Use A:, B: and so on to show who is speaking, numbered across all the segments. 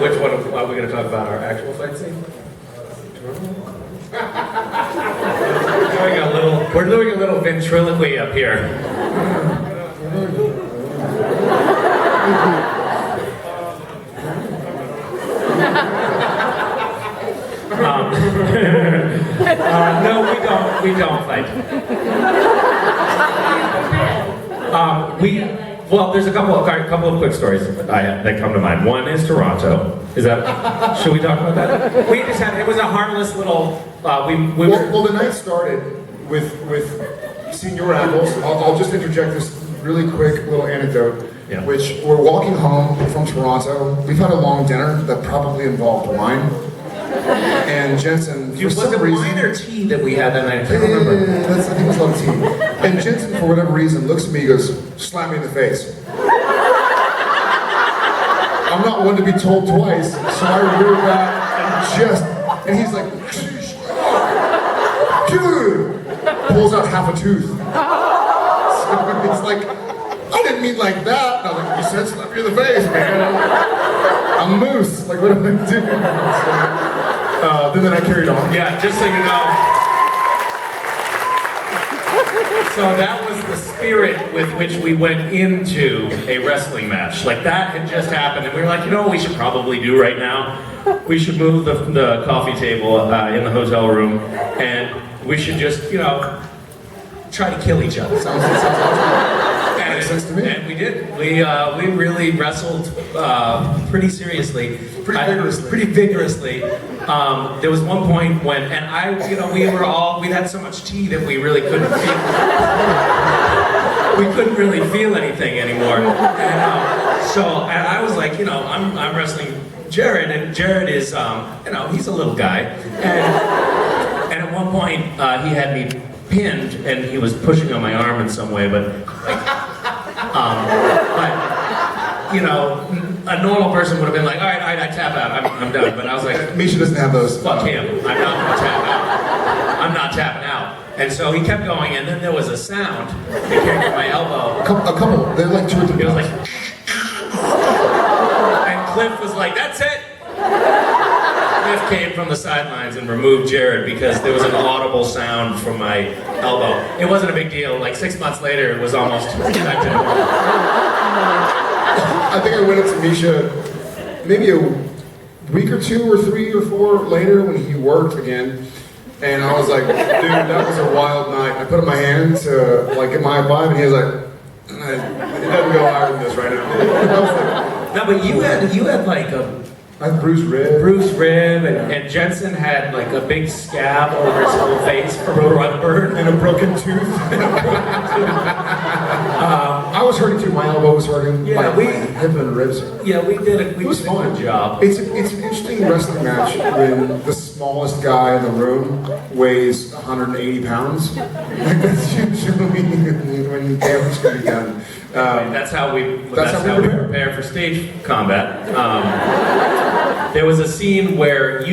A: which one are we going to talk about? Our actual fight scene? We're doing a little ventriloquy up here. No, we don't fight. Well, there's a couple of quick stories that come to mind. One is Toronto. Should we talk about that? It was a harmless little,
B: Well, the night started with seeing your apples. I'll just interject this really quick little anecdote, which we're walking home from Toronto. We've had a long dinner that probably involved wine. And Jensen, for some reason...
A: Was it wine or tea that we had that night? I can't remember.
B: I think it was a lot of tea. And Jensen, for whatever reason, looks at me and goes, slap me in the face. I'm not one to be told twice, so I rear back and he's like, dude! Pulls out half a tooth. So it's like, I didn't mean like that. And I was like, you said slap me in the face, man. I'm moose. Like, what am I doing? Then I carried on.
A: Yeah, just so you know. So that was the spirit with which we went into a wrestling match. Like, that had just happened, and we were like, you know what we should probably do right now? We should move the coffee table in the hotel room, and we should just, try to kill each other.
B: Sounds awesome. Makes sense to me.
A: And we did. We really wrestled pretty seriously. Pretty vigorously. There was one point when, we'd had so much tea that we really couldn't feel. We couldn't really feel anything anymore. And I was like, I'm wrestling Jared, and Jared is, he's a little guy. And at one point, he had me pinned, and he was pushing on my arm in some way, but a normal person would have been like, all right, I tap out, I'm done. But I was like,
B: Misha doesn't have those.
A: Fuck him, I'm not gonna tap out. I'm not tapping out. And so he kept going, and then there was a sound that came from my elbow.
B: A couple, they're like 2 or 3
A: It was like, and Cliff was like, that's it. Cliff came from the sidelines and removed Jared because there was an audible sound from my elbow. It wasn't a big deal. Like 6 months later, it was almost back to normal.
B: I think I went up to Misha maybe a week or 2 or 3 or 4 later when he worked again, and I was like, dude, that was a wild night. I put up my hand to get my vibe, and he was like, it doesn't go higher than this right now. I was like,
A: no, but you had like a
B: I had bruised rib,
A: and Jensen had like a big scab over his whole face from a rug burn
B: and a broken tooth. I was hurting too. My elbow was hurting.
A: Yeah,
B: my hip and ribs.
A: Yeah, we did a good job.
B: It's an interesting wrestling match when the smallest guy in the room weighs 180 pounds. That's usually when damage can be done.
A: That's how we prepare for stage combat. There was a scene where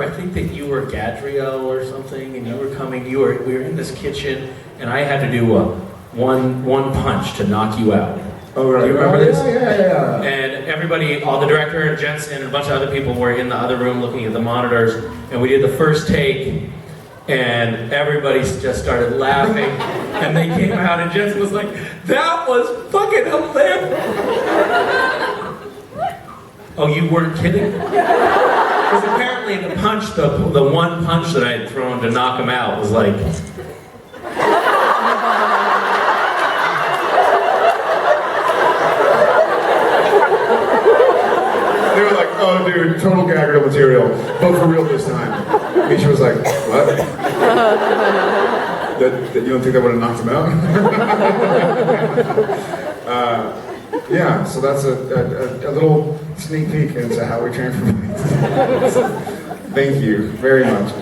A: I think that you were Gadriel or something, and we were in this kitchen, and I had to do one punch to knock you out.
B: Oh, right.
A: Do you remember this?
B: Yeah.
A: And everybody, the director, Jensen, and a bunch of other people were in the other room looking at the monitors, and we did the first take, and everybody just started laughing, and they came out, and Jensen was like, that was fucking hilarious. Oh, you weren't kidding? Because apparently the one punch that I had thrown to knock him out was like...
B: They were like, oh dude, total gag reel material, but for real this time. Misha was like, what? That you don't think that would have knocked him out? Yeah, so that's a little sneak peek into how we train for fights. Thank you very much.